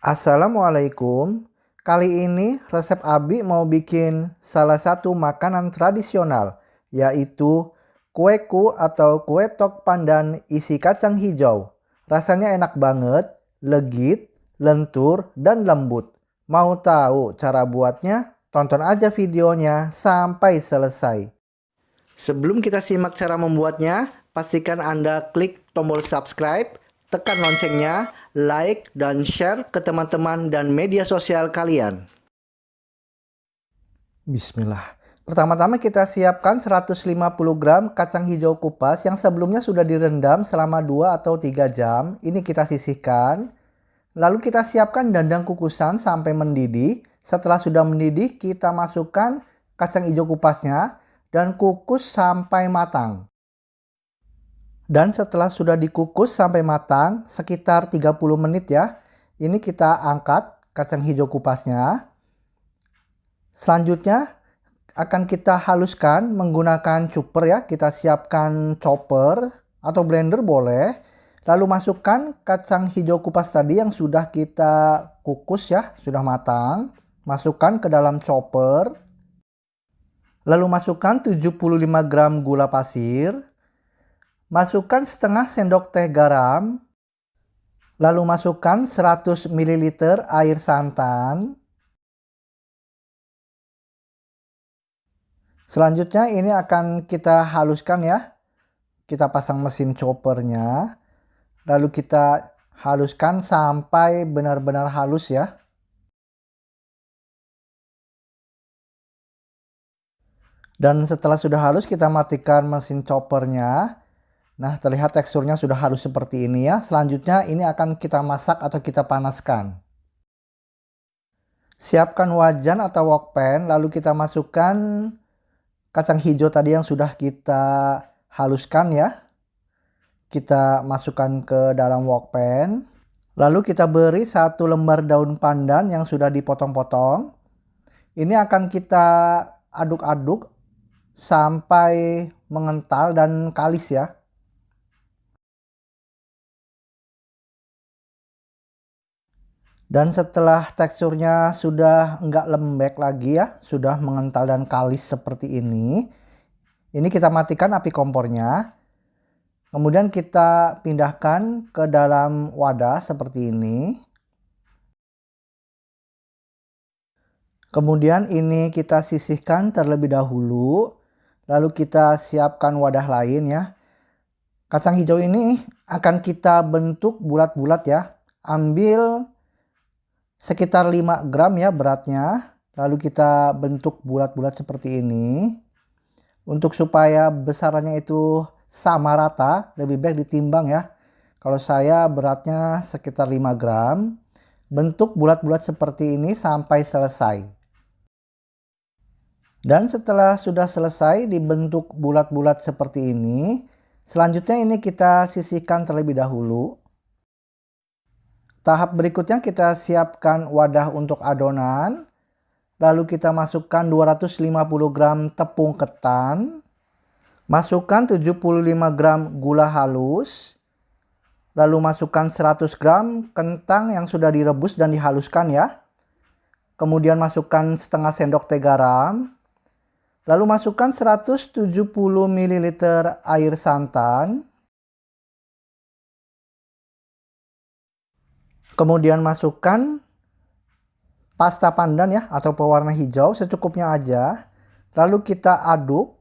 Assalamualaikum. Kali ini resep Abi mau bikin salah satu makanan tradisional, yaitu kueku atau kue tok pandan isi kacang hijau. Rasanya enak banget, legit, lentur, dan lembut. Mau tahu cara buatnya? Tonton aja videonya sampai selesai. Sebelum kita simak cara membuatnya, pastikan Anda klik tombol subscribe, tekan loncengnya, like, dan share ke teman-teman dan media sosial kalian. Bismillah. Pertama-tama kita siapkan 150 gram kacang hijau kupas yang sebelumnya sudah direndam selama 2 atau 3 jam. Ini kita sisihkan. Lalu kita siapkan dandang kukusan sampai mendidih. Setelah sudah mendidih, kita masukkan kacang hijau kupasnya dan kukus sampai matang. Dan setelah sudah dikukus sampai matang, sekitar 30 menit ya. Ini kita angkat kacang hijau kupasnya. Selanjutnya akan kita haluskan menggunakan chopper ya. Kita siapkan chopper atau blender boleh. Lalu masukkan kacang hijau kupas tadi yang sudah kita kukus ya, sudah matang. Masukkan ke dalam chopper. Lalu masukkan 75 gram gula pasir. Masukkan setengah sendok teh garam, lalu masukkan 100 ml air santan. Selanjutnya ini akan kita haluskan ya. Kita pasang mesin choppernya, lalu kita haluskan sampai benar-benar halus ya. Dan setelah sudah halus kita matikan mesin choppernya. Nah, terlihat teksturnya sudah halus seperti ini ya. Selanjutnya ini akan kita masak atau kita panaskan. Siapkan wajan atau wok pan, lalu kita masukkan kacang hijau tadi yang sudah kita haluskan ya. Kita masukkan ke dalam wok pan. Lalu kita beri 1 lembar daun pandan yang sudah dipotong-potong. Ini akan kita aduk-aduk sampai mengental dan kalis ya. Dan setelah teksturnya sudah enggak lembek lagi ya, sudah mengental dan kalis seperti ini. Ini kita matikan api kompornya. Kemudian kita pindahkan ke dalam wadah seperti ini. Kemudian ini kita sisihkan terlebih dahulu. Lalu kita siapkan wadah lain ya. Kacang hijau ini akan kita bentuk bulat-bulat ya. Ambil sekitar 5 gram ya beratnya. Lalu kita bentuk bulat-bulat seperti ini. Untuk supaya besarannya itu sama rata, lebih baik ditimbang ya. Kalau saya beratnya sekitar 5 gram. Bentuk bulat-bulat seperti ini sampai selesai. Dan setelah sudah selesai dibentuk bulat-bulat seperti ini, selanjutnya ini kita sisihkan terlebih dahulu. Tahap berikutnya kita siapkan wadah untuk adonan. Lalu kita masukkan 250 gram tepung ketan. Masukkan 75 gram gula halus. Lalu masukkan 100 gram kentang yang sudah direbus dan dihaluskan ya. Kemudian masukkan setengah sendok teh garam. Lalu masukkan 170 ml air santan. Kemudian masukkan pasta pandan ya atau pewarna hijau secukupnya aja. Lalu kita aduk.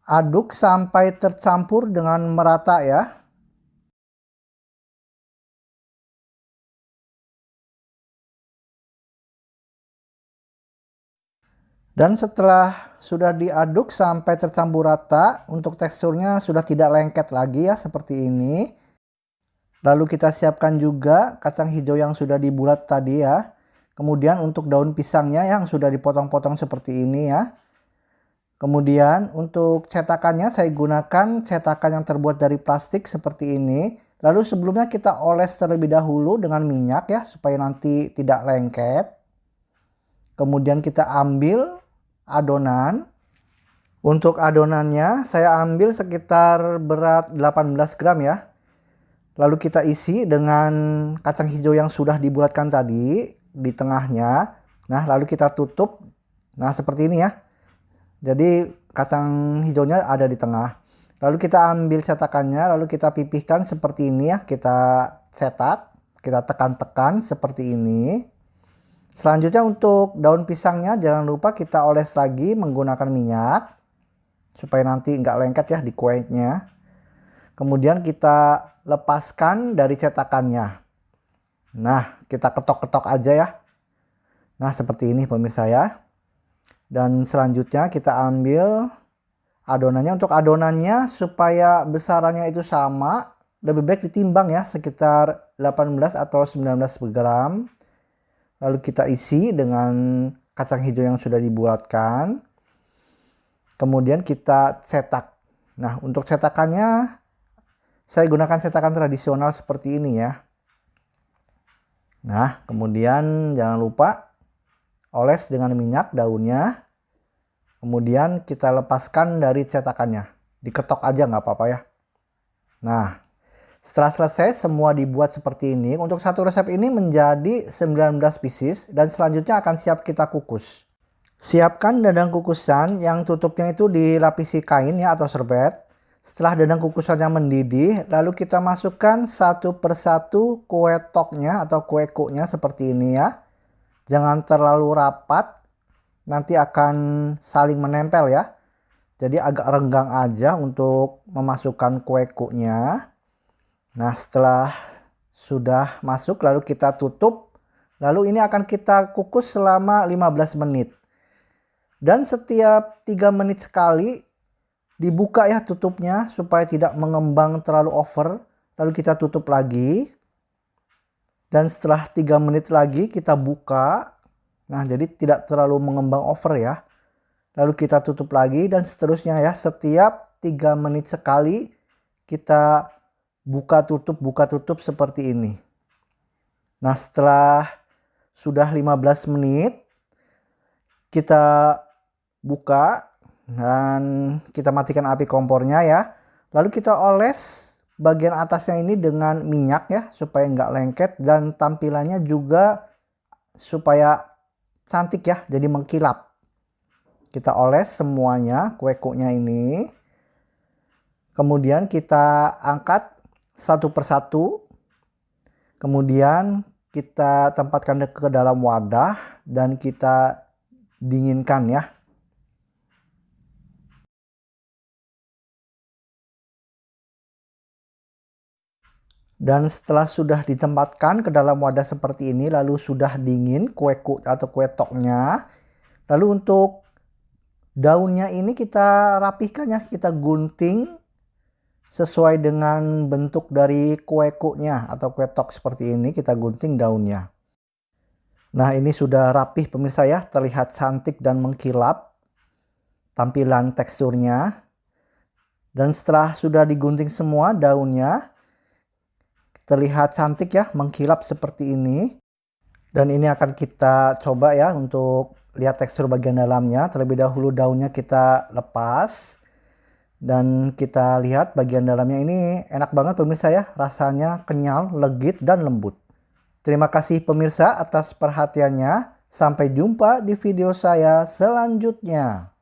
Aduk sampai tercampur dengan merata ya. Dan setelah sudah diaduk sampai tercampur rata, untuk teksturnya sudah tidak lengket lagi ya seperti ini. Lalu kita siapkan juga kacang hijau yang sudah dibulat tadi ya. Kemudian untuk daun pisangnya yang sudah dipotong-potong seperti ini ya. Kemudian untuk cetakannya saya gunakan cetakan yang terbuat dari plastik seperti ini. Lalu sebelumnya kita oles terlebih dahulu dengan minyak ya supaya nanti tidak lengket. Kemudian kita ambil adonan. Untuk adonannya saya ambil sekitar berat 18 gram ya. Lalu kita isi dengan kacang hijau yang sudah dibulatkan tadi di tengahnya. Nah, lalu kita tutup. Nah, seperti ini ya. Jadi kacang hijaunya ada di tengah. Lalu kita ambil cetakannya, lalu kita pipihkan seperti ini ya. Kita cetak, kita tekan-tekan seperti ini. Selanjutnya untuk daun pisangnya jangan lupa kita oles lagi menggunakan minyak. Supaya nanti nggak lengket ya di kuenya. Kemudian kita lepaskan dari cetakannya. Nah, kita ketok-ketok aja ya. Nah, seperti ini pemirsa ya. Dan selanjutnya kita ambil adonannya. Untuk adonannya supaya besarannya itu sama, lebih baik ditimbang ya, sekitar 18 atau 19 gram. Lalu kita isi dengan kacang hijau yang sudah dibulatkan. Kemudian kita cetak. Nah, untuk cetakannya saya gunakan cetakan tradisional seperti ini ya. Nah, kemudian jangan lupa oles dengan minyak daunnya. Kemudian kita lepaskan dari cetakannya. Diketok aja nggak apa-apa ya. Nah, setelah selesai semua dibuat seperti ini. Untuk satu resep ini menjadi 19 pieces dan selanjutnya akan siap kita kukus. Siapkan dadang kukusan yang tutupnya itu dilapisi kain ya atau serbet. Setelah dadang kukusannya mendidih, lalu kita masukkan satu persatu kue toknya atau kue kuenya seperti ini ya. Jangan terlalu rapat, nanti akan saling menempel ya. Jadi agak renggang aja untuk memasukkan kue kuenya. Nah, setelah sudah masuk lalu kita tutup. Lalu ini akan kita kukus selama 15 menit. Dan setiap 3 menit sekali dibuka ya tutupnya supaya tidak mengembang terlalu over. Lalu kita tutup lagi. Dan setelah 3 menit lagi kita buka. Nah, jadi tidak terlalu mengembang over ya. Lalu kita tutup lagi dan seterusnya ya. Setiap 3 menit sekali kita buka tutup seperti ini. Nah, setelah sudah 15 menit kita buka. Dan kita matikan api kompornya ya. Lalu kita oles bagian atasnya ini dengan minyak ya. Supaya nggak lengket dan tampilannya juga supaya cantik ya. Jadi mengkilap. Kita oles semuanya kue kuenya ini. Kemudian kita angkat satu persatu. Kemudian kita tempatkan ke dalam wadah. Dan kita dinginkan ya. Dan setelah sudah ditempatkan ke dalam wadah seperti ini, lalu sudah dingin kue atau kue toknya. Lalu untuk daunnya ini kita rapihkan ya, kita gunting sesuai dengan bentuk dari kue kuenya atau kue tok seperti ini, kita gunting daunnya. Nah, ini sudah rapih pemirsa ya, terlihat cantik dan mengkilap tampilan teksturnya. Dan setelah sudah digunting semua daunnya, terlihat cantik ya, mengkilap seperti ini. Dan ini akan kita coba ya untuk lihat tekstur bagian dalamnya. Terlebih dahulu daunnya kita lepas. Dan kita lihat bagian dalamnya ini enak banget pemirsa ya. Rasanya kenyal, legit, dan lembut. Terima kasih pemirsa atas perhatiannya. Sampai jumpa di video saya selanjutnya.